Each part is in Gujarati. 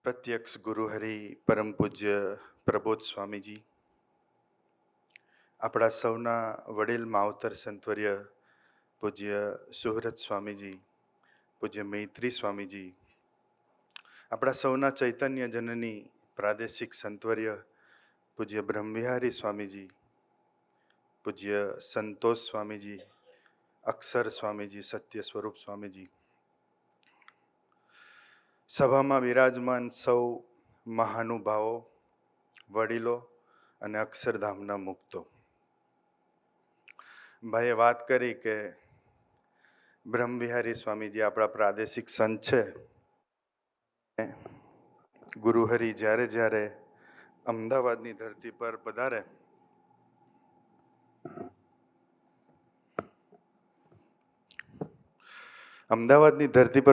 પ્રત્યક્ષ ગુરુહરિ પરમ પૂજ્ય પ્રબોધ સ્વામીજી, આપણા સૌના વડીલ માવતર સંતવર્ય પૂજ્ય સુહૃત સ્વામીજી, પૂજ્ય મૈત્રી સ્વામીજી, આપણા સૌના ચૈતન્ય જનની પ્રાદેશિક સંતવર્ય પૂજ્ય બ્રહ્મવિહારી સ્વામીજી, પૂજ્ય સંતોષ સ્વામીજી, અક્ષર સ્વામીજી, સત્ય સ્વરૂપ સ્વામીજી, સભામાં વિરાજમાન સૌ મહાનુભાવો, વડીલો અને અક્ષરધામના મુક્તો. ભાઈએ વાત કરી કે બ્રહ્મવિહારી સ્વામીજી આપણા પ્રાદેશિક સંત છે. ગુરુહરિ જ્યારે જ્યારે અમદાવાદની ધરતી પર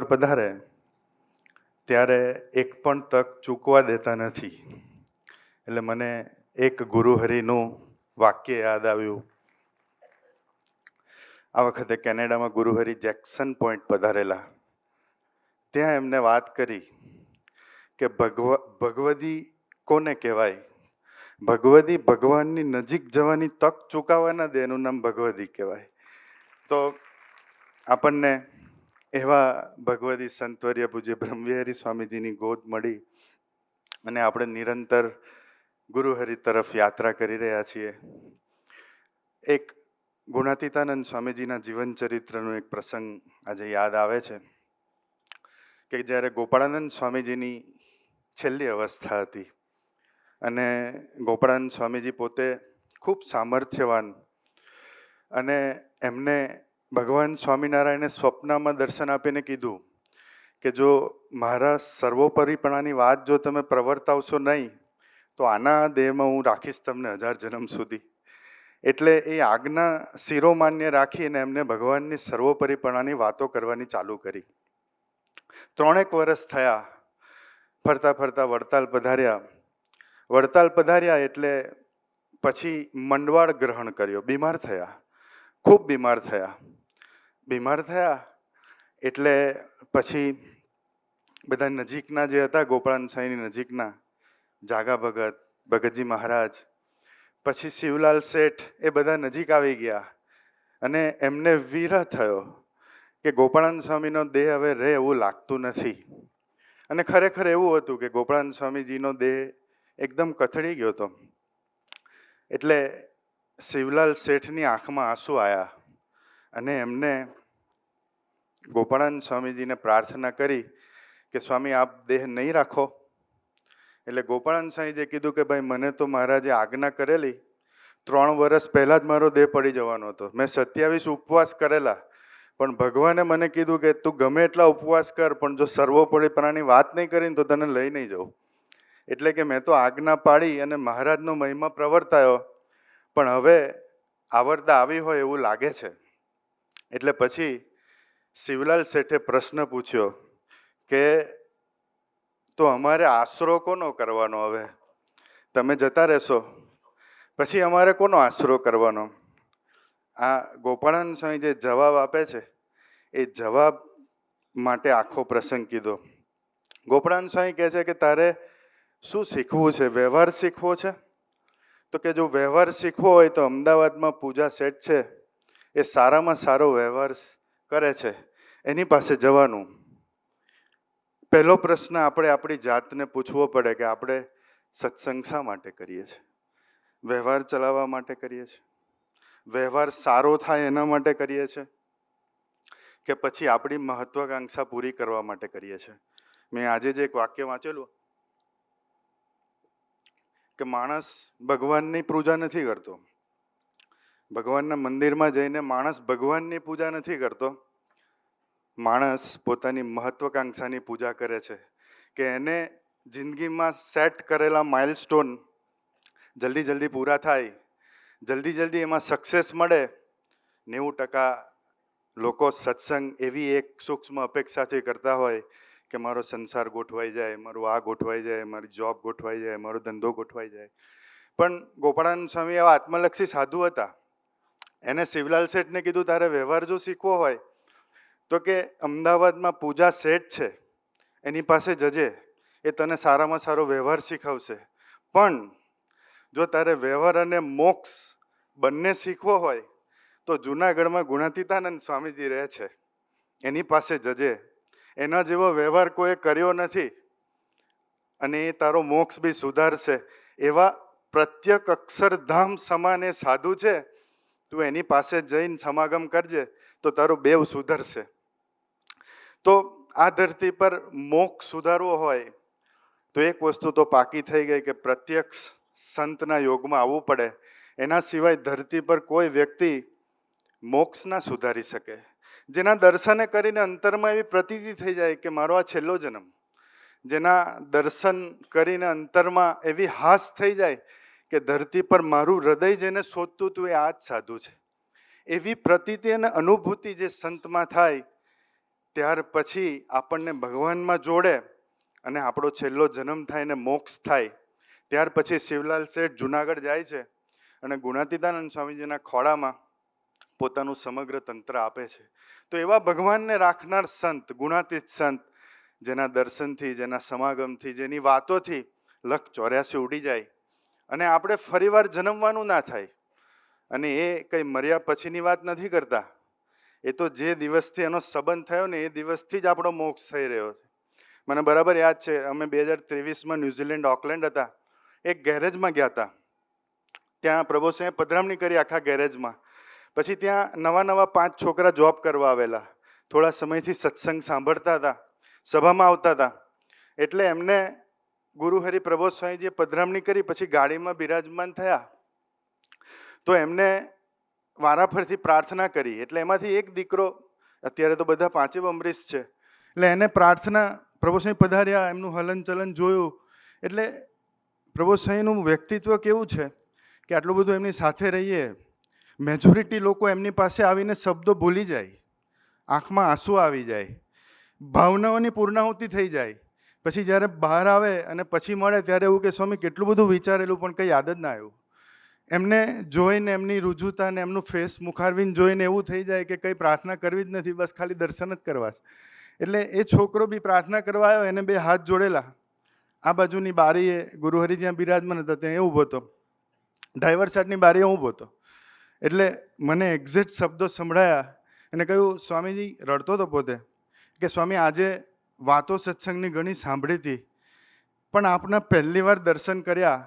પધારે ત્યારે એક પણ તક ચૂકવા દેતા નથી. એટલે મને એક ગુરુહરિનું વાક્ય યાદ આવ્યું. આ વખતે કેનેડામાં ગુરુહરિ જેક્સન પોઈન્ટ પધારેલા. ત્યાં એમને વાત કરી કે ભગવદી કોને કહેવાય? ભગવદી ભગવાનની નજીક જવાની તક ચૂકવવા ના દે, એનું નામ ભગવદી કહેવાય. તો આપણને એવા ભગવદી સંતવર્ય પૂજ્ય બ્રહ્મવિહારી સ્વામીજીની ગોદ મળી અને આપણે નિરંતર ગુરુહરિ તરફ યાત્રા કરી રહ્યા છીએ. એક ગુણાતીતાનંદ સ્વામીજીના જીવન ચરિત્રનો એક પ્રસંગ આજે યાદ આવે છે કે જ્યારે ગોપાળાનંદ સ્વામીજીની છેલ્લી અવસ્થા હતી અને ગોપાળાનંદ સ્વામીજી પોતે ખૂબ સામર્થ્યવાન, અને એમને ભગવાન સ્વામિનારાયણે સ્વપ્નમાં દર્શન આપીને કીધું કે જો મારા સર્વોપરીપણાની વાત જો તમે પ્રવર્તાવશો નહીં તો આના દેહમાં હું રાખીશ તમને 1000 જન્મ સુધી. એટલે એ આજ્ઞા શિરોમાન્ય રાખીને એમને ભગવાનની સર્વોપરીપણાની વાતો કરવાની ચાલુ કરી. 3 વર્ષ થયા. ફરતા ફરતા વડતાલ પધાર્યા એટલે પછી મંડવાળ ગ્રહણ કર્યો. બીમાર થયા, ખૂબ બીમાર થયા એટલે પછી બધા નજીકના જે હતા, ગોપાળાનંદ સ્વામીની નજીકના જાગા ભગત, ભગતજી મહારાજ, પછી શિવલાલ શેઠ, એ બધા નજીક આવી ગયા અને એમને વિરહ થયો કે ગોપાળાનંદ સ્વામીનો દેહ હવે રહે એવું લાગતું નથી. અને ખરેખર એવું હતું કે ગોપાળાનંદ સ્વામીજીનો દેહ એકદમ કથળી ગયો હતો. એટલે શિવલાલ શેઠની આંખમાં આંસુ આવ્યા અને એમને ગોપાળાનંદ સ્વામીજીને પ્રાર્થના કરી કે સ્વામી આપ દેહ નહીં રાખો. એટલે ગોપાળાનંદ સ્વામીજીએ કીધું કે ભાઈ મને તો મહારાજે આજ્ઞા કરેલી, 3 વર્ષ પહેલા જ મારો દેહ પડી જવાનો હતો. મેં 27 ઉપવાસ કરેલા, પણ ભગવાને મને કીધું કે તું ગમે એટલા ઉપવાસ કર, પણ જો સર્વોપરીપણાની વાત નહીં કરીને તો તને લઈ નહીં જાઉં. એટલે કે મેં તો આજ્ઞા પાડી અને મહારાજનો મહિમા પ્રવર્તાયો, પણ હવે આવરદા આવી હોય એવું લાગે છે. એટલે પછી શિવલાલ શેઠે પ્રશ્ન પૂછ્યો કે તો અમારે આશરો કોનો કરવાનો? હવે તમે જતા રહેશો પછી અમારે કોનો આશરો કરવાનો? આ ગોપાળાનંદ સ્વામી જે જવાબ આપે છે એ જવાબ માટે આખો પ્રસંગ કીધો. ગોપાળાનંદ સ્વામી કહે છે કે તારે શું શીખવું છે? વ્યવહાર શીખવો છે? તો કે જો વ્યવહાર શીખવો હોય તો અમદાવાદમાં પૂજા શેઠ છે, એ સારામાં સારો વ્યવહાર કરે છે, એની પાસે જવાનું. પહેલો પ્રશ્ન આપણે આપણી જાતને પૂછવો પડે કે આપણે સત્સંગ શા માટે કરીએ છીએ? વ્યવહાર ચલાવવા માટે કરીએ છીએ? વ્યવહાર સારો થાય એના માટે કરીએ છીએ કે પછી આપણી મહત્વાકાંક્ષા પૂરી કરવા માટે કરીએ છીએ? મેં આજે જ એક વાક્ય વાંચેલું કે માણસ ભગવાનની પૂજા નથી કરતો. ભગવાનના મંદિરમાં જઈને માણસ ભગવાનની પૂજા નથી કરતો. માણસ પોતાની મહત્વાકાંક્ષાની પૂજા કરે છે કે એને જિંદગીમાં સેટ કરેલા માઇલસ્ટોન જલ્દી પૂરા થાય, જલ્દી એમાં સક્સેસ મળે. 90% લોકો સત્સંગ એવી એક સૂક્ષ્મ અપેક્ષાથી કરતા હોય કે મારો સંસાર ગોઠવાઈ જાય, મારું આ ગોઠવાઈ જાય, મારી જોબ ગોઠવાઈ જાય, મારો ધંધો ગોઠવાઈ જાય. પણ ગોપાળાનંદ સ્વામી એવા આત્મલક્ષી સાધુ હતા. એને શિવલાલ શેઠને કીધું તારે વ્યવહાર જો શીખવો હોય તો કે અમદાવાદમાં પૂજા શેઠ છે એની પાસે જજે, એ તને સારામાં સારો વ્યવહાર શીખવશે. પણ જો તારે વ્યવહાર અને મોક્ષ બંને શીખવો હોય તો જુનાગઢમાં ગુણાતીતાનંદ સ્વામીજી રહે છે, એની પાસે જજે. એના જેવો વ્યવહાર કોઈ કર્યો નથી અને એ તારો મોક્ષ બી સુધારશે. એવા પ્રત્યેક અક્ષરધામ સમાન એ સાધુ છે, તું એની પાસે જઈને સમાગમ કરજે તો તારો બેવ સુધરશે. તો આ ધરતી પર મોક્ષ સુધારવો હોય તો એક વસ્તુ તો પાકી થઈ ગઈ કે પ્રત્યક્ષ સંતના યોગમાં આવવું પડે. એના સિવાય ધરતી પર કોઈ વ્યક્તિ મોક્ષ ના સુધારી શકે. જેના દર્શને કરીને અંતરમાં એવી પ્રતીતિ થઈ જાય કે મારો આ છેલ્લો જન્મ, જેના દર્શન કરીને અંતરમાં એવી હાસ થઈ જાય કે ધરતી પર મારું હૃદય જેને શોધતું હતું એ આ જ સાધુ છે, એવી પ્રતીતિ અને અનુભૂતિ જે સંતમાં થાય, ત્યાર પછી આપણને ભગવાનમાં જોડે અને આપણો છેલ્લો જન્મ થાય ને મોક્ષ થાય. ત્યાર પછી શિવલાલ શેઠ જુનાગઢ જાય છે અને ગુણાતીતાનંદ સ્વામીજીના ખોળામાં પોતાનું સમગ્ર તંત્ર આપે છે. તો એવા ભગવાનને રાખનાર સંત, ગુણાતીત સંત, જેના દર્શનથી, જેના સમાગમથી, જેની વાતોથી 184 ઉડી જાય અને આપણે ફરીવાર જન્મવાનું ના થાય. અને એ કંઈ મર્યા પછીની વાત નથી કરતા, એ તો જે દિવસથી એનો સંબંધ થયો ને એ દિવસથી જ આપણો મોક્ષ થઈ રહ્યો છે. મને બરાબર યાદ છે, અમે 2023માં ન્યુઝીલેન્ડ ઓકલેન્ડ હતા, એક ગેરેજમાં ગયા હતા. ત્યાં પ્રભુસિંહે પધરામણી કરી આખા ગેરેજમાં. પછી ત્યાં નવા 5 છોકરા જોબ કરવા આવેલા, થોડા સમયથી સત્સંગ સાંભળતા હતા, સભામાં આવતા હતા. એટલે એમને ગુરુહરિ પ્રબોધ સ્વામીજીએ પધરામણી કરી, પછી ગાડીમાં બિરાજમાન થયા તો એમને વારાફરથી પ્રાર્થના કરી. એટલે એમાંથી એક દીકરો, અત્યારે તો બધા 5 અમરીશ છે, એટલે એને પ્રાર્થના, પ્રભુ સ્વામી પધાર્યા, એમનું હલન ચલન જોયું. એટલે પ્રભુ સ્વામીનું વ્યક્તિત્વ કેવું છે કે આટલું બધું એમની સાથે રહીએ, મેજોરિટી લોકો એમની પાસે આવીને શબ્દો ભૂલી જાય, આંખમાં આંસુ આવી જાય, ભાવનાઓની પૂર્ણાહુતિ થઈ જાય. પછી જ્યારે બહાર આવે અને પછી મળે ત્યારે એવું કે સ્વામી કેટલું બધું વિચારેલું પણ કંઈ યાદ જ ના આવ્યું. એમને જોઈને, એમની રુજુતા ને એમનું ફેસ મુખારવીને જોઈને એવું થઈ જાય કે કંઈ પ્રાર્થના કરવી જ નથી, બસ ખાલી દર્શન જ કરવા છે. એટલે એ છોકરો બી પ્રાર્થના કરવા આવ્યો, એને 2 હાથ જોડેલા. આ બાજુની બારીએ ગુરુહરિ જ્યાં બિરાજમાન હતા ત્યાં એ ઊભો હતો, ડ્રાઈવર સાઈડની બારીએ ઊભો હતો. એટલે મને એક્ઝેક્ટ શબ્દો સંભળાયા અને કહ્યું, સ્વામીજી રડતો હતો પોતે, કે સ્વામી આજે વાતો સત્સંગની ઘણી સાંભળી હતી પણ આપના પહેલી વાર દર્શન કર્યા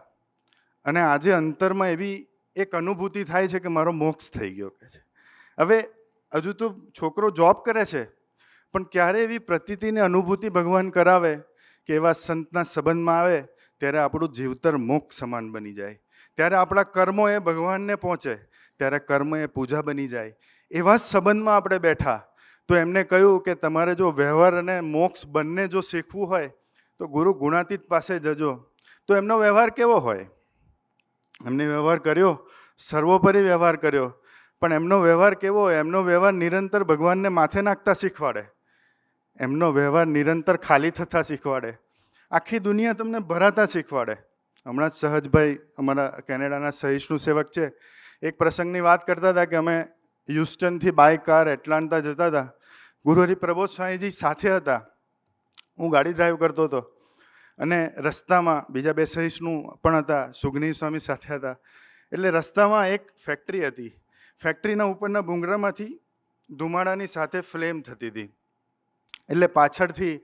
અને આજે અંતરમાં એવી એક અનુભૂતિ થાય છે કે મારો મોક્ષ થઈ ગયો કે છે. હવે હજુ તો છોકરો જોબ કરે છે પણ ક્યારે એવી પ્રતીતિને અનુભૂતિ ભગવાન કરાવે કે એવા સંતના સંબંધમાં આવે ત્યારે આપણું જીવતર મોક્ષ સમાન બની જાય, ત્યારે આપણા કર્મો એ ભગવાનને પહોંચે, ત્યારે કર્મ એ પૂજા બની જાય. એવા સંબંધમાં આપણે બેઠા તો એમને કહ્યું કે તમારે જો વ્યવહાર અને મોક્ષ બંને જો શીખવું હોય તો ગુરુ ગુણાતીત પાસે જજો. તો એમનો વ્યવહાર કેવો હોય? એમને વ્યવહાર કર્યો, સર્વોપરી વ્યવહાર કર્યો, પણ એમનો વ્યવહાર કેવો હોય? એમનો વ્યવહાર નિરંતર ભગવાનને માથે નાખતા શીખવાડે, એમનો વ્યવહાર નિરંતર ખાલી થતા શીખવાડે, આખી દુનિયા તમને ભરાતા શીખવાડે. હમણાં જ સહજભાઈ, અમારા કેનેડાના સહિષ્ણુ સેવક છે, એક પ્રસંગની વાત કરતા હતા કે અમે હ્યુસ્ટનથી બાય કાર એટલાન્ટા જતા હતા, ગુરુહરિ પ્રબોધ સ્વામીજી સાથે હતા, હું ગાડી ડ્રાઈવ કરતો હતો અને રસ્તામાં બીજા 2 સહિષ્ણુ પણ હતા, સુગની સ્વામી સાથે હતા. એટલે રસ્તામાં એક ફેક્ટરી હતી, ફેક્ટરીના ઉપરના ભૂંગરામાંથી ધુમાડાની સાથે ફ્લેમ થતી હતી. એટલે પાછળથી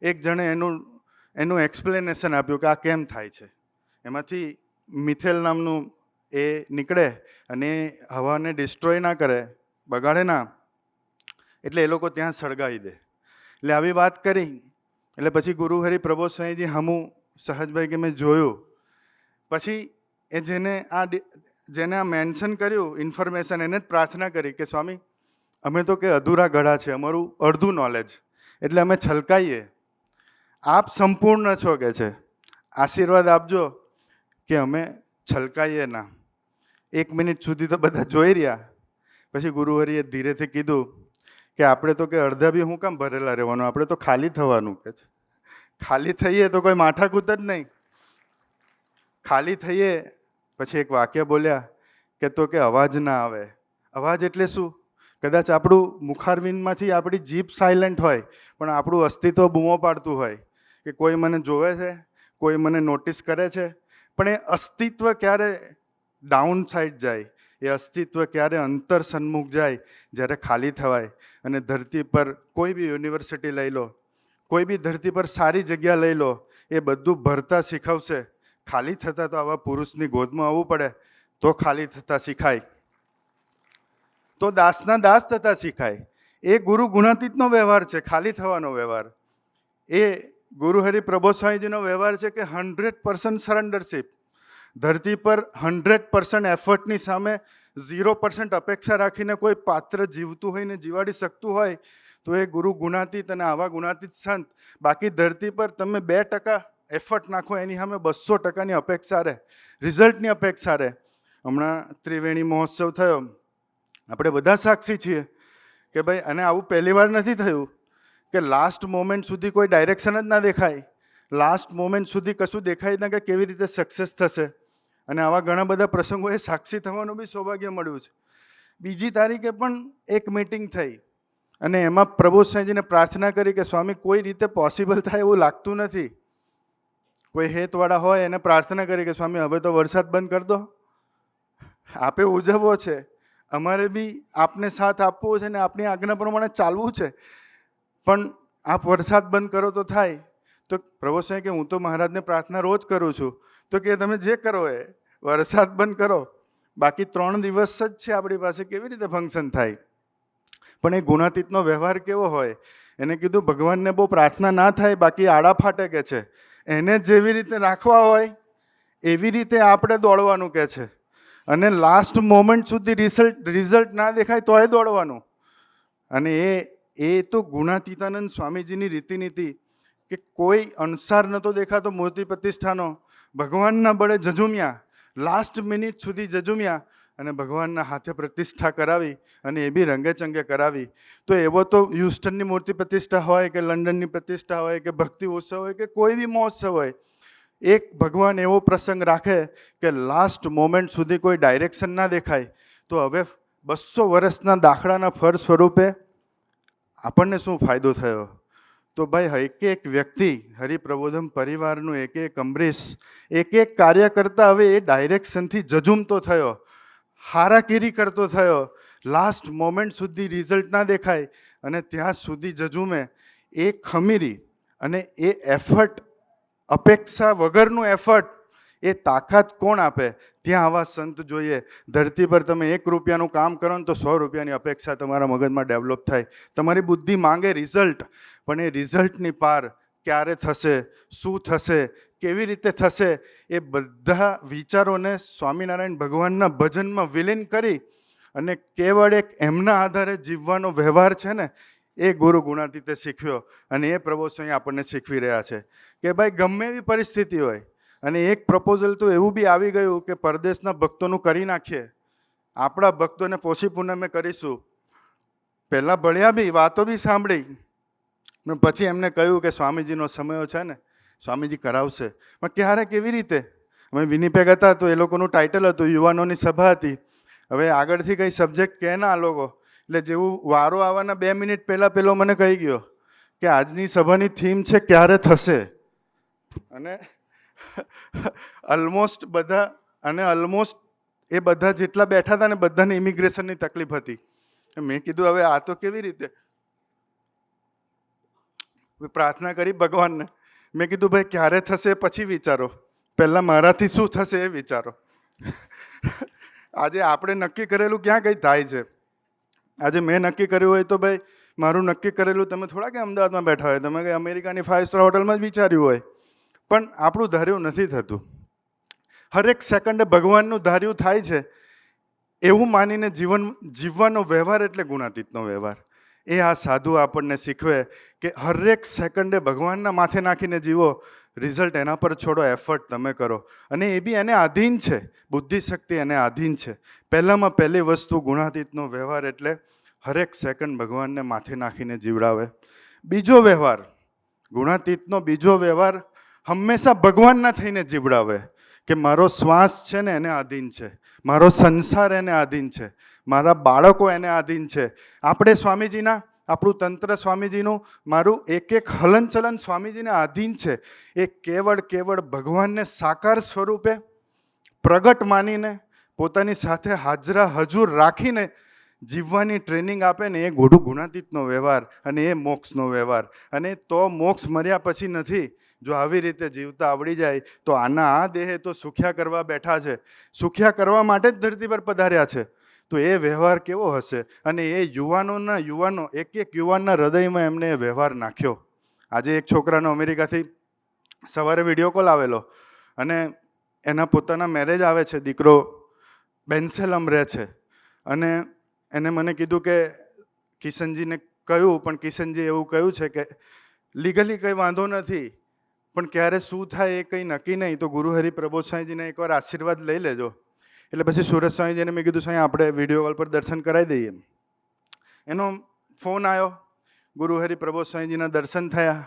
એક જણે એનું એક્સપ્લેનેશન આપ્યું કે આ કેમ થાય છે. એમાંથી મિથેલ નામનું એ નીકળે અને હવાને ડિસ્ટ્રોય ના કરે, બગાડે ના, એટલે એ લોકો ત્યાં સળગાવી દે. એટલે આવી વાત કરી એટલે પછી ગુરુહરિ પ્રબોધ સ્વામીજી હમું સહજભાઈ કે મેં જોયું. પછી એ જેને આ મેન્શન કર્યું ઇન્ફોર્મેશન, એને જ પ્રાર્થના કરી કે સ્વામી અમે તો કે અધૂરા ગળા છે, અમારું અડધું નોલેજ, એટલે અમે છલકાઈએ, આપ સંપૂર્ણ છો કે છે, આશીર્વાદ આપજો કે અમે છલકાઈએ ના. 1 મિનિટ સુધી તો બધા જોઈ રહ્યા. પછી ગુરુહરિએ ધીરેથી કીધું કે આપણે તો કે અડધા બી હું કામ ભરેલા રહેવાનું, આપણે તો ખાલી થવાનું કે છે. ખાલી થઈએ તો કોઈ માથાકૂટ જ નહીં, ખાલી થઈએ. પછી એક વાક્ય બોલ્યા કે તો કે અવાજ ના આવે. અવાજ એટલે શું? કદાચ આપણું મુખારવિંદમાંથી આપણી જીભ સાયલેન્ટ હોય પણ આપણું અસ્તિત્વ બૂમો પાડતું હોય કે કોઈ મને જોવે છે, કોઈ મને નોટિસ કરે છે, પણ એ અસ્તિત્વ ક્યારે ડાઉન સાઈડ જાય, એ અસ્તિત્વ ક્યારે અંતર સન્મુખ જાય જ્યારે ખાલી થવાય. અને ધરતી પર કોઈ બી યુનિવર્સિટી લઈ લો, કોઈ બી ધરતી પર સારી જગ્યા લઈ લો, એ બધું ભરતા શીખવશે. ખાલી થતાં તો આવા પુરુષની ગોદમાં આવવું પડે તો ખાલી થતાં શીખાય, તો દાસના દાસ થતાં શીખાય. એ ગુરુ ગુણાતીતનો વ્યવહાર છે, ખાલી થવાનો વ્યવહાર. એ ગુરુ હરિ પ્રભો સ્વામીજીનો વ્યવહાર છે કે 100% સરેન્ડરશીપ. ધરતી પર 100% એફર્ટની સામે 0% અપેક્ષા રાખીને કોઈ પાત્ર જીવતું હોય ને જીવાડી શકતું હોય તો એ ગુરુ ગુણાતીત અને આવા ગુણાતીત સંત. બાકી ધરતી પર તમે 2% એફર્ટ નાખો એની સામે 200%ની અપેક્ષા રહે, રિઝલ્ટની અપેક્ષા રહે. હમણાં ત્રિવેણી મહોત્સવ થયો, આપણે બધા સાક્ષી છીએ કે ભાઈ, અને આવું પહેલી વાર નથી થયું કે લાસ્ટ મોમેન્ટ સુધી કોઈ ડાયરેક્શન જ ના દેખાય, લાસ્ટ મોમેન્ટ સુધી કશું દેખાય ના કે કેવી રીતે સક્સેસ થશે. અને આવા ઘણા બધા પ્રસંગોએ સાક્ષી થવાનું બી સૌભાગ્ય મળ્યું છે. 2જી તારીખે પણ એક મીટિંગ થઈ અને એમાં પ્રભુ સ્વામીજીને પ્રાર્થના કરી કે સ્વામી કોઈ રીતે પોસિબલ થાય એવું લાગતું નથી. કોઈ હેતવાળા હોય એને પ્રાર્થના કરી કે સ્વામી હવે તો વરસાદ બંધ કરી દો, આપે ઉજવવો છે, અમારે બી આપને સાથ આપવો છે ને આપની આજ્ઞા પ્રમાણે ચાલવું છે, પણ આપ વરસાદ બંધ કરો તો થાય. તો પ્રભુ સ્વામી કે હું તો મહારાજને પ્રાર્થના રોજ કરું છું. તો કે તમે જે કરો એ વરસાદ બંધ કરો, બાકી 3 દિવસ જ છે આપણી પાસે, કેવી રીતે ફંક્શન થાય. પણ એ ગુણાતીતનો વ્યવહાર કેવો હોય, એને કીધું ભગવાનને બહુ પ્રાર્થના ના થાય, બાકી આડા ફાટે કે છે, એને જેવી રીતે રાખવા હોય એવી રીતે આપણે દોડવાનું કે છે. અને લાસ્ટ મોમેન્ટ સુધી રિઝલ્ટ ના દેખાય તોય દોડવાનું. અને એ તો ગુણાતીતાનંદ સ્વામીજીની રીતિનીતિ કે કોઈ અણસાર નહોતો દેખાતો મૂર્તિ પ્રતિષ્ઠાનો, ભગવાનના બળે જજુમ્યા, લાસ્ટ મિનિટ સુધી જજુમ્યા અને ભગવાનના હાથે પ્રતિષ્ઠા કરાવી, અને એ બી રંગે ચંગે કરાવી. તો એવો તો હ્યુસ્ટનની મૂર્તિ પ્રતિષ્ઠા હોય કે લંડનની પ્રતિષ્ઠા હોય કે ભક્તિ ઉત્સવ હોય કે કોઈ બી મહોત્સવ હોય, એક ભગવાન એવો પ્રસંગ રાખે કે લાસ્ટ મોમેન્ટ સુધી કોઈ ડાયરેક્શન ના દેખાય. તો હવે 200 વર્ષના દાખલાના ફળ સ્વરૂપે આપણને શું ફાયદો થયો? તો ભાઈ એક વ્યક્તિ, હરિપ્રબોધમ પરિવારનું એક અમરીશ, એક કાર્ય કરતા હવે એ ડાયરેક્શનથી જજુમતો થયો, હારાકીરી કરતો થયો, લાસ્ટ મોમેન્ટ સુધી રિઝલ્ટ ના દેખાય અને ત્યાં સુધી જજુમે. એ ખમીરી અને એ એફર્ટ, અપેક્ષા વગરનું એફર્ટ, એ તાકાત કોણ આપે? ત્યાં આવા સંત જોઈએ. ધરતી પર તમે 1 રૂપિયાનું કામ કરો ને તો 100 રૂપિયાની અપેક્ષા તમારા મગજમાં ડેવલપ થાય. તમારી બુદ્ધિ માંગે રિઝલ્ટ, પણ એ રિઝલ્ટની પાર ક્યારે થશે, શું થશે, કેવી રીતે થશે, એ બધા વિચારોને સ્વામિનારાયણ ભગવાનના ભજનમાં વિલીન કરી અને કેવળ એક એમના આધારે જીવવાનો વ્યવહાર છે ને, એ ગુરુ ગુણાતીતે શીખવ્યો. અને એ પ્રભુ સ્વામી આપણને શીખવી રહ્યા છે કે ભાઈ ગમે એવી પરિસ્થિતિ હોય, અને એક પ્રપોઝલ તો એવું બી આવી ગયું કે પરદેશના ભક્તોનું કરી નાખીએ, આપણા ભક્તોને પોષી પૂનમે કરીશું. પહેલાં ભણ્યા બી, વાતો બી સાંભળી, ને પછી એમને કહ્યું કે સ્વામીજીનો સમયો છે ને, સ્વામીજી કરાવશે. પણ ક્યારે, કેવી રીતે? અમે વિનીપેગ હતા તો એ લોકોનું ટાઇટલ હતું યુવાનોની સભા હતી. હવે આગળથી કંઈ સબ્જેક્ટ કહે ના આ લોકો, એટલે જેવું વારો આવવાના 2 મિનિટ પહેલાં પેલો મને કહી ગયો કે આજની સભાની થીમ છે ક્યારે થશે. અને ઓલમોસ્ટ બધા, અને ઓલમોસ્ટ એ બધા જેટલા બેઠા હતા ને બધાને ઇમિગ્રેશનની તકલીફ હતી. મેં કીધું હવે આ તો કેવી રીતે? પ્રાર્થના કરી ભગવાનને. મેં કીધું ભાઈ ક્યારે થશે પછી વિચારો, પહેલાં મારાથી શું થશે એ વિચારો. આજે આપણે નક્કી કરેલું ક્યાં કંઈ થાય છે? આજે મેં નક્કી કર્યું હોય તો ભાઈ મારું નક્કી કરેલું તમે થોડા કે અમદાવાદમાં બેઠા હોય, તમે કંઈ અમેરિકાની 5 સ્ટાર હોટલમાં જ વિચાર્યું હોય, પણ આપણું ધાર્યું નથી થતું. હરેક સેકન્ડે ભગવાનનું ધાર્યું થાય છે એવું માનીને જીવવાનો વ્યવહાર એટલે ગુણાતીતનો વ્યવહાર. એ આ સાધુ આપણને શીખવે કે હરેક સેકન્ડે ભગવાનના માથે નાખીને જીવો, રિઝલ્ટ એના પર છોડો, એફર્ટ તમે કરો. અને એ બી એને આધીન છે, બુદ્ધિ શક્તિ એને આધીન છે. પહેલામાં પહેલી વસ્તુ ગુણાતીતનો વ્યવહાર એટલે હરેક સેકન્ડ ભગવાનને માથે નાખીને જીવડાવે. બીજો વ્યવહાર, ગુણાતીતનો બીજો વ્યવહાર હંમેશા ભગવાનના થઈને જીવડાવે કે મારો શ્વાસ છે ને એને આધીન છે, મારો સંસાર એને આધીન છે, મારા બાળકો એને આધીન છે. આપણે સ્વામીજીના આપણું તંત્ર સ્વામીજીનું, મારું એક એક હલનચલન સ્વામીજીને આધીન છે. એ કેવળ ભગવાનને સાકાર સ્વરૂપે પ્રગટ માનીને પોતાની સાથે હાજરા હજુર રાખીને જીવવાની ટ્રેનિંગ આપે ને, એ ગુણાતીતનો વ્યવહાર અને એ મોક્ષનો વ્યવહાર. અને તો મોક્ષ મર્યા પછી નથી. જો આવી રીતે જીવતા આવડી જાય તો આ દેહે તો સુખ્યા કરવા બેઠા છે, સુખ્યા કરવા માટે જ ધરતી પર પધાર્યા છે. તો એ વ્યવહાર કેવો હશે? અને એ યુવાનો એક યુવાનના હૃદયમાં એમને એ વ્યવહાર નાખ્યો. આજે એક છોકરાનો અમેરિકાથી સવારે વિડીયો કોલ આવેલો અને એના પોતાના મેરેજ આવે છે, દીકરો બેન્સેલમ રહે છે અને એને મને કીધું કે કિશનજીને કહ્યું, પણ કિશનજી એવું કહ્યું છે કે લીગલી કંઈ વાંધો નથી, પણ ક્યારે શું થાય એ કંઈ નક્કી નહીં, તો ગુરુહરિ પ્રબોધ સ્વામીજીને એકવાર આશીર્વાદ લઈ લેજો. એટલે પછી સુરત સ્વામીજીને મેં કીધું, સાંઈ આપણે વિડીયો કોલ પર દર્શન કરાવી દઈએ. એનો ફોન આવ્યો, ગુરુહરિ પ્રબોધ સ્વામીજીના દર્શન થયા.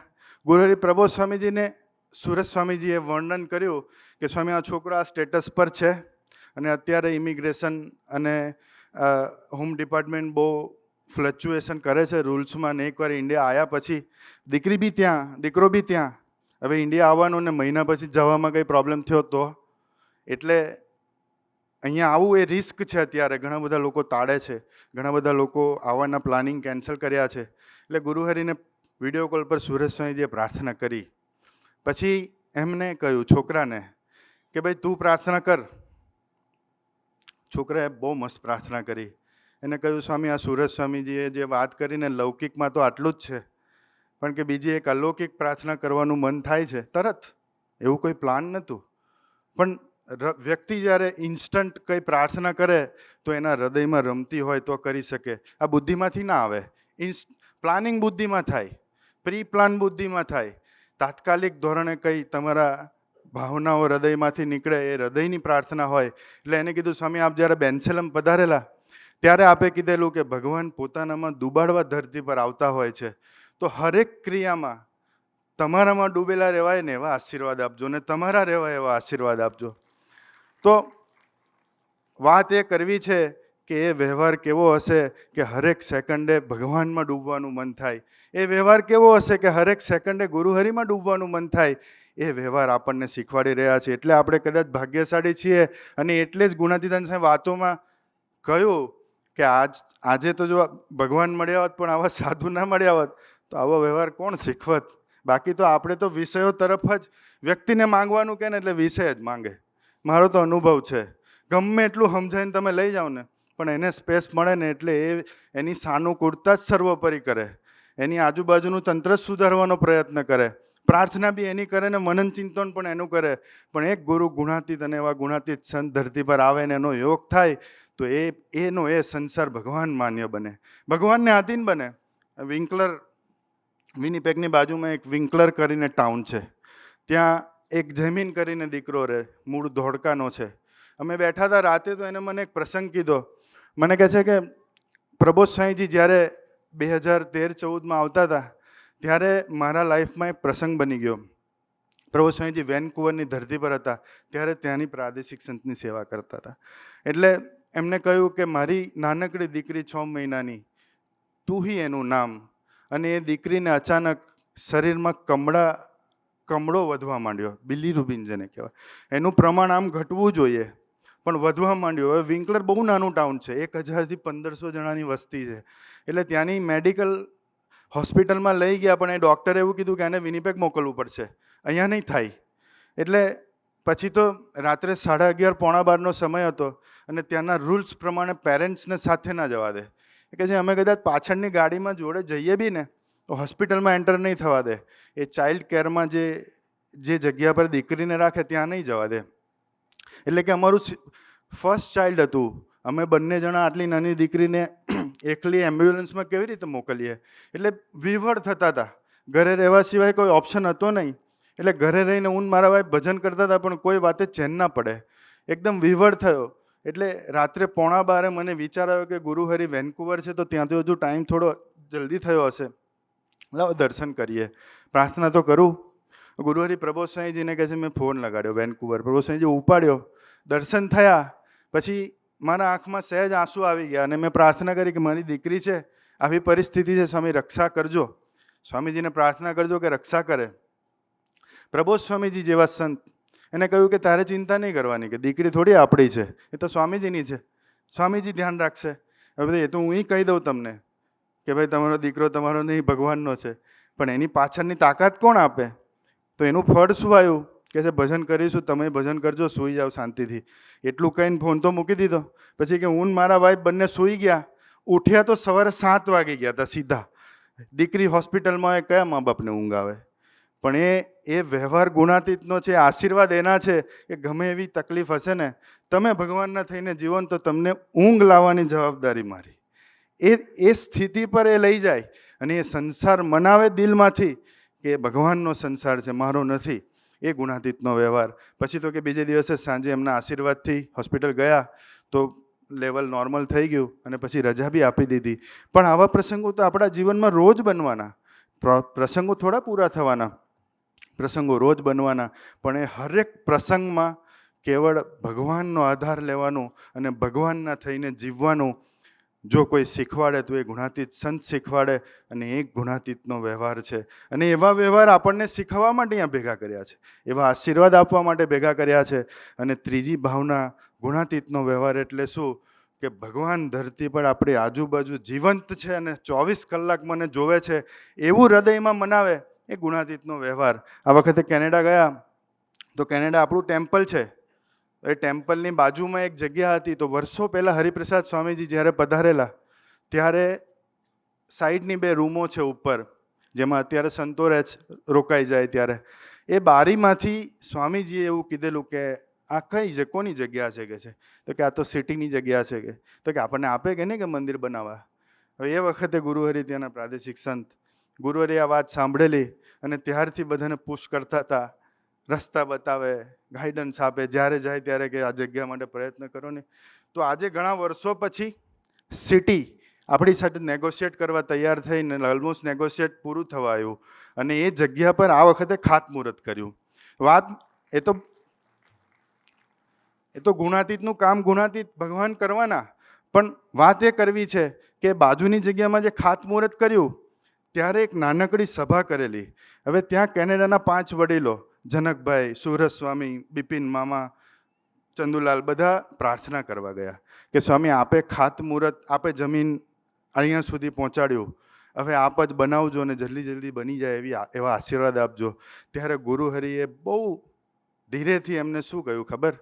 ગુરુહરિ પ્રબોધ સ્વામીજીને સુરત સ્વામીજીએ વર્ણન કર્યું કે સ્વામી, આ છોકરો આ સ્ટેટસ પર છે અને અત્યારે ઇમિગ્રેશન અને હોમ ડિપાર્ટમેન્ટ બહુ ફ્લક્ચ્યુએશન કરે છે રૂલ્સમાં, ને એકવાર ઇન્ડિયા આવ્યા પછી દીકરી બી ત્યાં, દીકરો બી ત્યાં, હવે ઇન્ડિયા આવવાનું ને મહિના પછી જવામાં કંઈ પ્રોબ્લેમ થયો તો, એટલે અહીંયા આવું એ રિસ્ક છે. અત્યારે ઘણા બધા લોકો તાળે છે, ઘણા બધા લોકો આવવાના પ્લાનિંગ કેન્સલ કર્યા છે. એટલે ગુરુહરિને વિડીયો કોલ પર સુરેશ સ્વામીજીએ પ્રાર્થના કરી. પછી એમને કહ્યું છોકરાને કે ભાઈ તું પ્રાર્થના કર. છોકરાએ બહુ મસ્ત પ્રાર્થના કરી. એને કહ્યું, સ્વામી, આ સુરત સ્વામીજીએ જે વાત કરીને લૌકિકમાં તો આટલું જ છે, પણ કે બીજી એક અલૌકિક પ્રાર્થના કરવાનું મન થાય છે તરત. એવું કોઈ પ્લાન નહોતું, પણ વ્યક્તિ જ્યારે ઇન્સ્ટન્ટ કંઈ પ્રાર્થના કરે તો એના હૃદયમાં રમતી હોય તો કરી શકે. આ બુદ્ધિમાંથી ના આવે. પ્લાનિંગ બુદ્ધિમાં થાય, પ્રી પ્લાન બુદ્ધિમાં થાય. તાત્કાલિક ધોરણે કંઈ તમારા ભાવનાઓ હૃદયમાંથી નીકળે એ હૃદયની પ્રાર્થના હોય. એટલે એને કીધું, સ્વામી, આપ જ્યારે બેન્સેલમ પધારેલા ત્યારે આપે કીધેલું કે ભગવાન પોતાનામાં ડૂબાડવા ધરતી પર આવતા હોય છે, તો હરેક ક્રિયામાં તમારામાં ડૂબેલા રહેવાય ને એવા આશીર્વાદ આપજો, ને તમારા રહેવાય એવા આશીર્વાદ આપજો. તો વાત એ કરવી છે કે એ વ્યવહાર કેવો હશે કે હરેક સેકન્ડે ભગવાનમાં ડૂબવાનું મન થાય. એ વ્યવહાર કેવો હશે કે હરેક સેકન્ડે ગુરુહરિમાં ડૂબવાનું મન થાય. એ વ્યવહાર આપણને શીખવાડી રહ્યા છે. એટલે આપણે કદાચ ભાગ્યશાળી છીએ. અને એટલે જ ગુણાતીતાન સાહેબ વાતોમાં કહ્યું કે આજે તો જો ભગવાન મળ્યા હોત પણ આવા સાધુ ના મળ્યા હોત તો આવો વ્યવહાર કોણ શીખવત? બાકી તો આપણે તો વિષયો તરફ જ વ્યક્તિને માંગવાનું કે ને એટલે વિષય જ માંગે. મારો તો અનુભવ છે. ગમે એટલું સમજાવીને તમે લઈ જાઓ ને, પણ એને સ્પેસ મળે ને એટલે એની સાનુકૂળતા જ સર્વોપરી કરે. એની આજુબાજુનું તંત્ર જ સુધારવાનો પ્રયત્ન કરે. પ્રાર્થના બી એની કરે ને મનન ચિંતન પણ એનું કરે. પણ એક ગુરુ ગુણાતીત અને એવા ગુણાતીત સંત ધરતી પર આવે ને એનો યોગ થાય તો એનો એ સંસાર ભગવાન માન્ય બને, ભગવાનને આધીન બને. વિનીપેગની બાજુમાં એક વિંકલર કરીને ટાઉન છે. ત્યાં એક જમીન કરીને દીકરો રહે, મૂળ ધોળકાનો છે. અમે બેઠા હતા રાતે, તો એને મને એક પ્રસંગ કીધો. મને કહે છે કે પ્રબોધ સ્વામીજી જ્યારે 2013-14માં આવતા હતા ત્યારે મારા લાઈફમાં એક પ્રસંગ બની ગયો. પ્રભુ સ્વામીજી વેનકુવરની ધરતી પર હતા ત્યારે ત્યાંની પ્રાદેશિક સંતની સેવા કરતા હતા. એટલે એમને કહ્યું કે મારી નાનકડી દીકરી 6 મહિનાની, તું એનું નામ. અને એ દીકરીને અચાનક શરીરમાં કમળો વધવા માંડ્યો. બિલીરુબિન જેને કહેવાય, એનું પ્રમાણ આમ ઘટવું જોઈએ પણ વધવા માંડ્યો. હવે વિંકલર બહુ નાનું ટાઉન છે, 1000થી 1500 જણાની વસ્તી છે. એટલે ત્યાંની મેડિકલ હોસ્પિટલમાં લઈ ગયા, પણ એ ડૉક્ટરે એવું કીધું કે એને વિનીપેગ મોકલવું પડશે, અહીંયા નહીં થાય. એટલે પછી તો રાત્રે 11:30 પોણા 12નો સમય હતો અને ત્યાંના રૂલ્સ પ્રમાણે પેરેન્ટ્સને સાથે ના જવા દે. કે જે અમે કદાચ પાછળની ગાડીમાં જોડે જઈએ બી ને તો હોસ્પિટલમાં એન્ટર નહીં થવા દે. એ ચાઇલ્ડ કેરમાં જે જગ્યા પર દીકરીને રાખે ત્યાં નહીં જવા દે. એટલે કે અમારું ફર્સ્ટ ચાઇલ્ડ હતું. અમે બંને જણા આટલી નાની દીકરીને એકલી એમ્બ્યુલન્સમાં કેવી રીતે મોકલીએ? એટલે વિવળ થતા હતા. ઘરે રહેવા સિવાય કોઈ ઓપ્શન હતો નહીં. એટલે ઘરે રહીને હું મારા વાઈફ ભજન કરતા હતા પણ કોઈ વાતે ચેન ના પડે. એકદમ વિવળ થયો. એટલે રાત્રે પોણા 12 મને વિચાર આવ્યો કે ગુરુહરિ વેન્કુવર છે તો ત્યાંથી હજુ ટાઈમ થોડો જલ્દી થયો હશે, લાવો દર્શન કરીએ, પ્રાર્થના તો કરું. ગુરુહરિ પ્રબોધ સ્વામીજીને કહે છે, મેં ફોન લગાડ્યો વેન્કુવર. પ્રબોધ સ્વામીજી ઉપાડ્યો, દર્શન થયા. પછી મારા આંખમાં સહેજ આંસુ આવી ગયા અને મેં પ્રાર્થના કરી કે મારી દીકરી છે આવી પરિસ્થિતિ છે, સ્વામી રક્ષા કરજો. સ્વામીજીને પ્રાર્થના કરજો કે રક્ષા કરે. પ્રબોધ સ્વામીજી જેવા સંત એને કહ્યું કે તારે ચિંતા નહીં કરવાની, કે દીકરી થોડી આપણી છે, એ તો સ્વામીજીની છે, સ્વામીજી ધ્યાન રાખશે. હવે એ તો હું કહી દઉં તમને કે ભાઈ તમારો દીકરો તમારો નહીં, ભગવાનનો છે, પણ એની પાછળની તાકાત કોણ આપે? તો એનું ફળ શું આવ્યું કે છે ભજન કરીશું, તમે ભજન કરજો, સૂઈ જાઓ શાંતિથી. એટલું કહીને ફોન તો મૂકી દીધો. પછી કે હું મારા વાઈફ બંને સૂઈ ગયા, ઉઠ્યા તો સવારે 7 વાગી ગયા હતા સીધા. દીકરી હોસ્પિટલમાં, કયા મા બાપને ઊંઘ આવે? પણ એ વ્યવહાર ગુણાતીતનો છે, આશીર્વાદ એના છે કે ગમે એવી તકલીફ હશે ને, તમે ભગવાનના થઈને જીવન તો તમને ઊંઘ લાવવાની જવાબદારી મારી. એ સ્થિતિ પર એ લઈ જાય અને એ સંસાર મનાવે દિલમાંથી કે ભગવાનનો સંસાર છે, મારો નથી. એ ગુણાતીતનો વ્યવહાર. પછી તો કે બીજે દિવસે સાંજે એમના આશીર્વાદથી હોસ્પિટલ ગયા તો લેવલ નોર્મલ થઈ ગયું અને પછી રજા બી આપી દીધી. પણ આવા પ્રસંગો તો આપણા જીવનમાં રોજ બનવાના. પ્રસંગો થોડા પૂરા થવાના, પ્રસંગો રોજ બનવાના. પણ એ હરેક પ્રસંગમાં કેવળ ભગવાનનો આધાર લેવાનો અને ભગવાનના થઈને જીવવાનું જો કોઈ શીખવાડે તો એ ગુણાતીત સંત શીખવાડે. અને એ ગુણાતીતનો વ્યવહાર છે. અને એવા વ્યવહાર આપણને શીખવવા માટે અહીંયા ભેગા કર્યા છે, એવા આશીર્વાદ આપવા માટે ભેગા કર્યા છે. અને ત્રીજી ભાવના ગુણાતીતનો વ્યવહાર એટલે શું? કે ભગવાન ધરતી પર આપણી આજુબાજુ જીવંત છે અને 24 કલાક મને જોવે છે, એવું હૃદયમાં મનાવે. એ ગુણાતીતનો વ્યવહાર. આ વખતે કેનેડા ગયા તો કેનેડા આપણું ટેમ્પલ છે. એ ટેમ્પલની બાજુમાં એક જગ્યા હતી. તો વર્ષો પહેલાં હરિપ્રસાદ સ્વામીજી જ્યારે પધારેલા ત્યારે સાઈડની 2 રૂમો છે ઉપર, જેમાં અત્યારે સંતો રોકાઈ જાય ત્યારે એ બારીમાંથી સ્વામીજીએ એવું કીધેલું કે આ કઈ કોની જગ્યા છે કે છે? તો કે આ તો સિટીની જગ્યા છે કે. તો કે આપણને આપે કે નહીં કે મંદિર બનાવવા? હવે એ વખતે ગુરુહરિ ત્યાંના પ્રાદેશિક સંત ગુરુહરિ આ વાત સાંભળેલી અને ત્યારથી બધાને પુશ કરતા હતા, રસ્તા બતાવે, ગાઈડન્સ આપે, જ્યારે જાય ત્યારે કે આ જગ્યા માટે પ્રયત્ન કરો ને. તો આજે ઘણા વર્ષો પછી સિટી આપણી સાથે નેગોશિએટ કરવા તૈયાર થઈને ઓલમોસ્ટ નેગોશિએટ પૂરું થવા આવ્યું અને એ જગ્યા પર આ વખતે ખાતમુહૂર્ત કર્યું. વાત એ તો ગુણાતીતનું કામ ગુણાતીત ભગવાન કરવાના, પણ વાત એ કરવી છે કે બાજુની જગ્યામાં જે ખાતમુહૂર્ત કર્યું ત્યારે એક નાનકડી સભા કરેલી. હવે ત્યાં કેનેડાના 5 વડીલો, જનકભાઈ, સુરજ સ્વામી, બિપિન મામા, ચંદુલાલ, બધા પ્રાર્થના કરવા ગયા કે સ્વામી આપે ખાતમુહૂર્ત, આપે જમીન અહીંયા સુધી પહોંચાડ્યું, હવે આપ જ બનાવજો અને જલ્દી બની જાય એવા આશીર્વાદ આપજો. ત્યારે ગુરુહરિએ બહુ ધીરેથી એમને શું કહ્યું ખબર?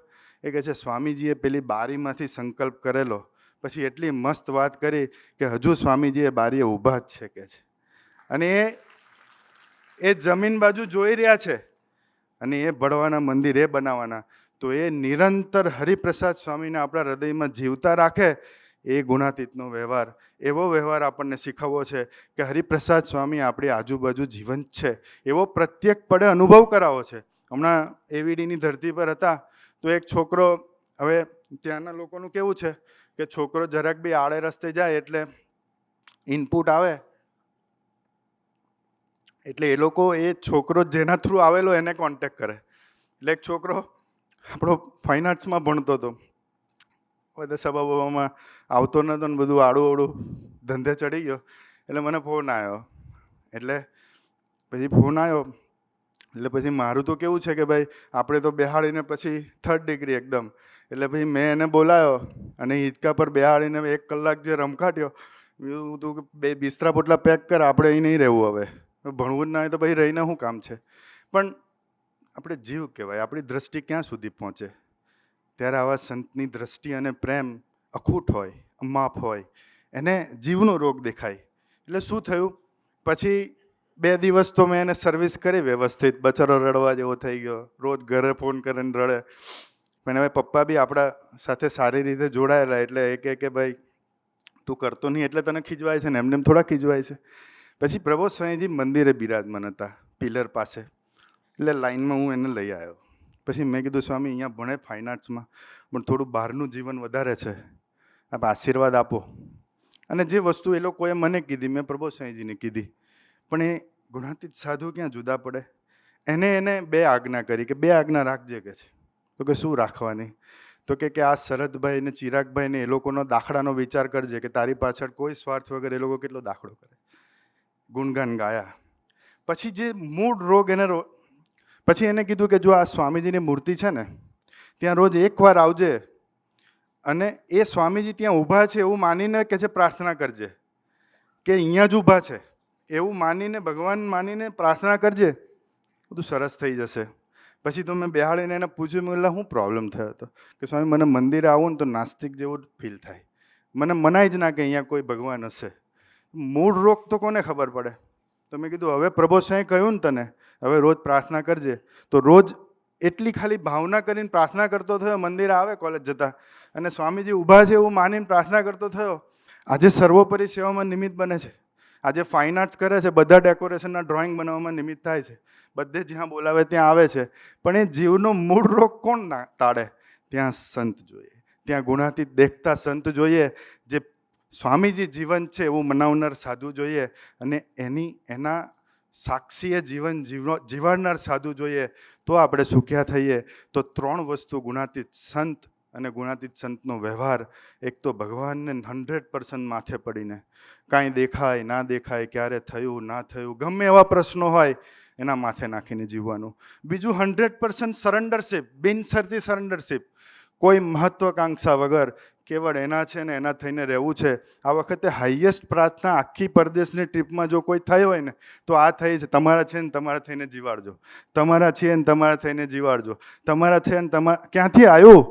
એ કહે છે સ્વામીજીએ પેલી બારીમાંથી સંકલ્પ કરેલો, પછી એટલી મસ્ત વાત કરી કે હજુ સ્વામીજી એ બારીએ ઊભા જ છે કે છે. અને એ જમીન બાજુ જોઈ રહ્યા છે અને એ ભળવાના મંદિર એ બનાવવાના. તો એ નિરંતર હરિપ્રસાદ સ્વામીને આપણા હૃદયમાં જીવતા રાખે. એ ગુણાતીતનો વ્યવહાર. એવો વ્યવહાર આપણને શીખવવો છે કે હરિપ્રસાદ સ્વામી આપણી આજુબાજુ જીવંત છે, એવો પ્રત્યેકપણે અનુભવ કરાવો છે. હમણાં એવીડીની ધરતી પર હતા તો એક છોકરો, હવે ત્યાંના લોકોનું કેવું છે કે છોકરો જરાક બી આડે રસ્તે જાય એટલે ઇનપુટ આવે એટલે એ લોકો એ છોકરો જેના થ્રુ આવેલો એને કોન્ટેક્ટ કરે. એટલે એક છોકરો આપણો ફાઇન આર્ટ્સમાં ભણતો હતો, બધા સભામાં આવતો નહોતો ને બધું આડું ધંધે ચડી ગયો. એટલે મને ફોન આવ્યો. એટલે પછી ફોન આવ્યો એટલે પછી મારું તો કેવું છે કે ભાઈ આપણે તો બેહાડીને પછી 3rd ડિગ્રી એકદમ. એટલે પછી મેં એને બોલાયો અને હિંચકા પર બેહાડીને 1 કલાક જે રમખાટ્યો. તું 2 બિસ્તરા પોટલા પેક કર, આપણે અહીં નહીં રહેવું, હવે ભણવું જ ના હોય તો પછી રહીને શું કામ છે? પણ આપણે જીવ કહેવાય, આપણી દ્રષ્ટિ ક્યાં સુધી પહોંચે? ત્યારે આવા સંતની દ્રષ્ટિ અને પ્રેમ અખૂટ હોય, અમાપ હોય, એને જીવનો રોગ દેખાય. એટલે શું થયું? પછી 2 દિવસ તો મેં એને સર્વિસ કરી વ્યવસ્થિત. બચારો રડવા જેવો થઈ ગયો, રોજ ઘરે ફોન કરીને રડે. પણ હવે પપ્પા બી આપણા સાથે સારી રીતે જોડાયેલા એટલે એ કહે કે ભાઈ તું કરતો નહીં એટલે તને ખીજવાય છે ને, એમને એમ થોડા ખીજવાય છે. પછી પ્રભુ સ્વામીજી મંદિરે બિરાજમાન હતા પિલર પાસે. એટલે લાઈનમાં હું એને લઈ આવ્યો. પછી મેં કીધું સ્વામી અહીંયા ભણે ફાઇન આર્ટ્સમાં, પણ થોડું બહારનું જીવન વધારે છે, આપ આશીર્વાદ આપો. અને જે વસ્તુ એ લોકોએ મને કીધી મેં પ્રભુ સ્વામીજીને કીધી. પણ એ ગુણાતીત સાધુ ક્યાં જુદા પડે? એને 2 આજ્ઞા કરી કે 2 આજ્ઞા રાખજે કે છે. તો કે શું રાખવાની? તો કે આ શરદભાઈ ને ચિરાગભાઈ ને એ લોકોનો દાખલાનો વિચાર કરજે કે તારી પાછળ કોઈ સ્વાર્થ વગર એ લોકો કેટલો દાખલો કરે, ગુણગાન ગાયા. પછી જે મૂળ રોગ એને પછી એને કીધું કે જો આ સ્વામીજીની મૂર્તિ છે ને ત્યાં રોજ એકવાર આવજે અને એ સ્વામીજી ત્યાં ઊભા છે એવું માનીને કે છે પ્રાર્થના કરજે, કે અહીંયા જ ઊભા છે એવું માનીને, ભગવાન માનીને પ્રાર્થના કરજે, બધું સરસ થઈ જશે. પછી તો મેં બેહાડીને એને પૂછ્યું, મેં શું પ્રોબ્લેમ થયો હતો? કે સ્વામી મને મંદિરે આવું ને તો નાસ્તિક જેવું ફીલ થાય, મને મનાય જ ના કે અહીંયા કોઈ ભગવાન હશે. મૂળ રોગ તો કોને ખબર પડે? તો મેં કીધું હવે પ્રભુ સાંઈ કહ્યું ને તને, હવે રોજ પ્રાર્થના કરજે. તો રોજ એટલી ખાલી ભાવના કરીને પ્રાર્થના કરતો થયો, મંદિરે આવે કોલેજ જતા અને સ્વામીજી ઊભા છે એવું માનીને પ્રાર્થના કરતો થયો. આજે સર્વોપરી સેવામાં નિમિત્ત બને છે. આજે ફાઇન આર્ટ્સ કરે છે, બધા ડેકોરેશનના ડ્રોઈંગ બનાવવામાં નિમિત્ત થાય છે, બધે જ્યાં બોલાવે ત્યાં આવે છે. પણ એ જીવનો મૂળ રોગ કોણ તાળે? ત્યાં સંત જોઈએ, ત્યાં ગુણાતીત દેખતા સંત જોઈએ, જે સ્વામીજી જીવન છે એવું મનાવનાર સાધુ જોઈએ, અને એના સાક્ષીએ જીવન જીવાડનાર સાધુ જોઈએ. તો આપણે સુખ્યા થઈએ. તો 3 વસ્તુ, ગુણાતીત સંત અને ગુણાતીત સંતનો વ્યવહાર. એક તો ભગવાનને 100% માથે પડીને, કાંઈ દેખાય ના દેખાય, ક્યારે થયું ના થયું, ગમે એવા પ્રશ્નો હોય એના માથે નાખીને જીવવાનું. બીજું 100% સરેન્ડરશીપ, બિનશરતી સરેન્ડરશીપ, કોઈ મહત્વાકાંક્ષા વગર, કેવળ એના છે ને એના થઈને રહેવું છે. આ વખતે હાઈએસ્ટ પ્રાર્થના આખી પરદેશની ટ્રીપમાં જો કોઈ થઈ હોય ને તો આ થઈ છે, તમારા છે ને તમારા થઈને જીવાડજો, તમારા છે ને તમારા થઈને જીવાડજો, તમારા છે ને તમારા. ક્યાંથી આવ્યું?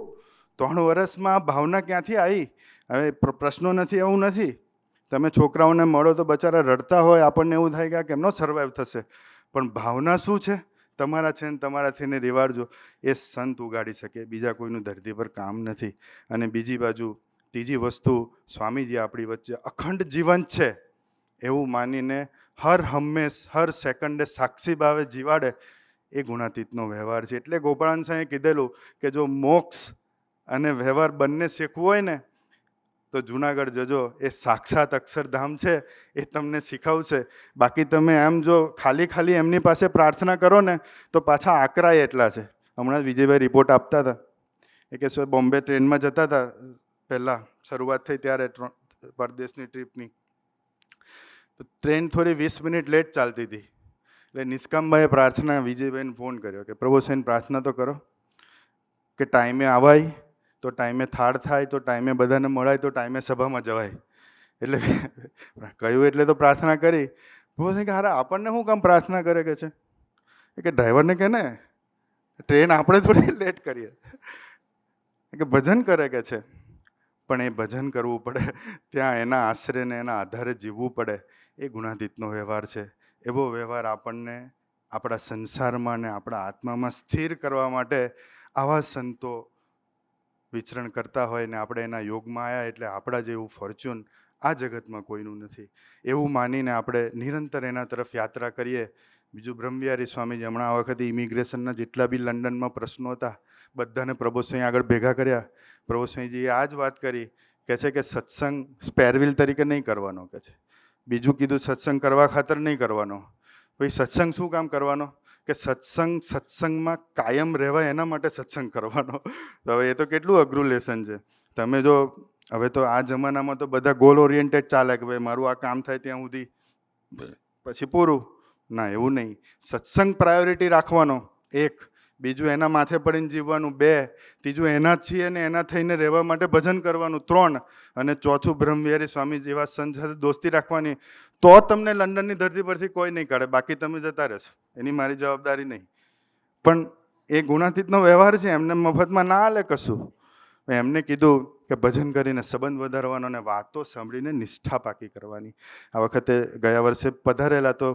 3 વર્ષમાં ભાવના ક્યાંથી આવી? હવે પ્રશ્નો નથી એવું નથી. તમે છોકરાઓને મળો તો બચારા રડતા હોય, આપણને એવું થાય કે આ કેમનો સર્વાઈવ થશે. પણ ભાવના શું છે? તમારા છે ને તમારા થઈને રિવાડજો. એ સંત ઉગાડી શકે, બીજા કોઈનું ધરતી પર કામ નથી. અને બીજી બાજુ ત્રીજી વસ્તુ, સ્વામીજી આપણી વચ્ચે અખંડ જીવંત છે એવું માનીને હર હંમેશ, હર સેકન્ડે સાક્ષી ભાવે જીવાડે, એ ગુણાતીતનો વ્યવહાર છે. એટલે ગોપાળાનંદ સાંઈએ કીધેલું કે જો મોક્ષ અને વ્યવહાર બંને શીખવું હોય ને તો જુનાગઢ જજો, એ સાક્ષાત અક્ષરધામ છે, એ તમને શીખવશે. બાકી તમે એમ જો ખાલી એમની પાસે પ્રાર્થના કરો ને તો પાછા આકરાય એટલા છે. હમણાં વિજયભાઈ રિપોર્ટ આપતા હતા એ કે સર બોમ્બે ટ્રેનમાં જતા હતા, પહેલાં શરૂઆત થઈ ત્યારે પરદેશની ટ્રીપની, તો ટ્રેન થોડી 20 મિનિટ લેટ ચાલતી હતી. એટલે નિષ્કામભાઈએ પ્રાર્થના વિજયભાઈને ફોન કર્યો કે પ્રભુ સાહેબ પ્રાર્થના તો કરો કે ટાઈમે આવાય તો ટાઈમે થાળ થાય, તો ટાઈમે બધાને મળાય, તો ટાઈમે સભામાં જવાય. એટલે કહ્યું એટલે તો પ્રાર્થના કરી. બોલે કે હારા આપણને શું કામ પ્રાર્થના કરે કે છે? કે ડ્રાઈવરને કે ને ટ્રેન આપણે થોડી લેટ કરીએ, કે ભજન કરે કે છે. પણ એ ભજન કરવું પડે, ત્યાં એના આશરે ને એના આધારે જીવવું પડે. એ ગુણાતીતનો વ્યવહાર છે. એવો વ્યવહાર આપણને આપણા સંસારમાં ને આપણા આત્મામાં સ્થિર કરવા માટે આવા સંતો વિચરણ કરતા હોય ને આપણે એના યોગમાં આવ્યા એટલે આપણા જેવું ફોર્ચ્યુન આ જગતમાં કોઈનું નથી એવું માનીને આપણે નિરંતર એના તરફ યાત્રા કરીએ. બીજું બ્રહ્મવિહારી સ્વામીજી હમણાં આ વખતે ઇમિગ્રેશનના જેટલા બી લંડનમાં પ્રશ્નો હતા બધાને પ્રભુ સાંઈ આગળ ભેગા કર્યા. પ્રભુ સાંઈજીએ આ જ વાત કરી કે છે કે સત્સંગ સ્પેરવિલ તરીકે નહીં કરવાનો કે છે. બીજું કીધું સત્સંગ કરવા ખાતર નહીં કરવાનો. ભાઈ સત્સંગ શું કામ કરવાનો? કે સત્સંગમાં કાયમ રહેવાય એના માટે સત્સંગ કરવાનો. તો હવે એ તો કેટલું અઘરું લેસન છે. તમે જો હવે તો આ જમાનામાં તો બધા ગોલ ઓરિએન્ટેડ ચાલે કે ભાઈ મારું આ કામ થાય ત્યાં સુધી પછી પૂરું. ના, એવું નહીં. સત્સંગ પ્રાયોરિટી રાખવાનો 1, બીજું એના માથે પડીને જીવવાનું 2, ત્રીજું એના જ છીએ ને એના થઈને રહેવા માટે ભજન કરવાનું 3, અને ચોથું બ્રહ્મવિહારી સ્વામી જેવા સંત સાથે દોસ્તી રાખવાની. તો તમને લંડનની ધરતી પરથી કોઈ નહીં કાઢે, બાકી તમે જતા રહેશો, એની મારી જવાબદારી નહીં. પણ એ ગુણાતીતનો વ્યવહાર છે, એમને મફતમાં ના હાલે કશું. એમને કીધું કે ભજન કરીને સંબંધ વધારવાનો અને વાતો સાંભળીને નિષ્ઠા પાકી કરવાની. આ વખતે ગયા વર્ષે પધારેલા તો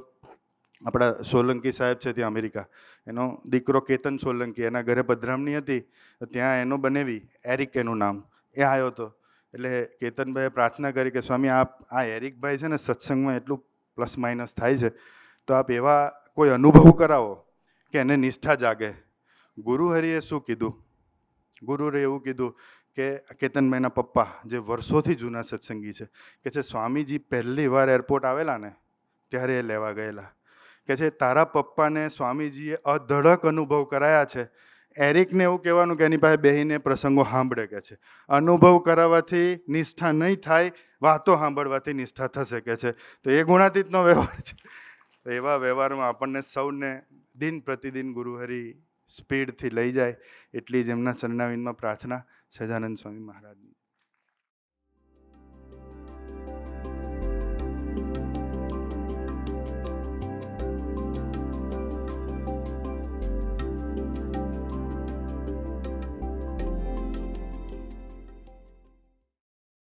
આપણા સોલંકી સાહેબ છે ત્યાં અમેરિકા, એનો દીકરો કેતન સોલંકી, એના ઘરે પધરામણી હતી, ત્યાં એનો બનેવી એરિક એનું નામ, એ આવ્યો હતો. એટલે કેતનભાઈએ પ્રાર્થના કરી કે સ્વામી આ એરિકભાઈ છે ને સત્સંગમાં એટલું પ્લસ માઇનસ થાય છે, તો આપ એવા કોઈ અનુભવ કરાવો કે એને નિષ્ઠા જાગે. ગુરુહરિએ શું કીધું? ગુરુએ એવું કીધું કે કેતનભાઈના પપ્પા જે વર્ષોથી જૂના સત્સંગી છે કે છે સ્વામીજી પહેલી વાર એરપોર્ટ આવેલા ને ત્યારે એ લેવા ગયેલા, કે છે તારા પપ્પાને સ્વામીજીએ અધડક અનુભવ કરાયા છે એરિકને એવું કહેવાનું કે એની પાસે બેહીને પ્રસંગો સાંભળે કે છે. અનુભવ કરાવવાથી નિષ્ઠા નહીં થાય, વાતો સાંભળવાથી નિષ્ઠા થશે કે છે. તો એ ગુણાતીતનો વ્યવહાર છે. તો એવા વ્યવહારમાં આપણને સૌને દિન પ્રતિદિન ગુરુહરિ સ્પીડથી લઈ જાય એટલી જ એમના ચરણાવિંદમાં પ્રાર્થના. સહજાનંદ સ્વામી મહારાજની.